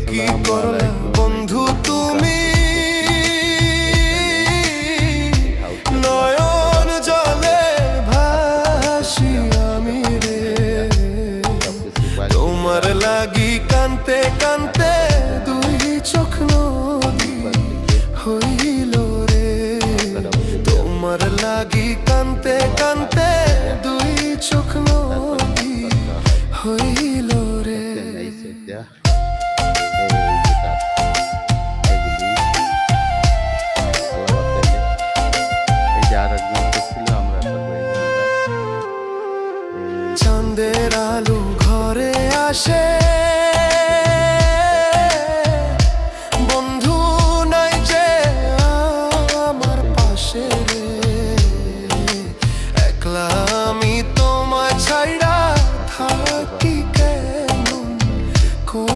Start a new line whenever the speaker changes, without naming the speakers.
কি করলা বন্ধু তুমি, নয়ন জলে ভাসি আমি রে, তোমার লাগি কানতে কানতে দুই চোখ নদী হইল রে, তোমার লাগি কানতে কানতে দুই চোখ নদী হইল রে। চাঁদের আলো ঘরে আসে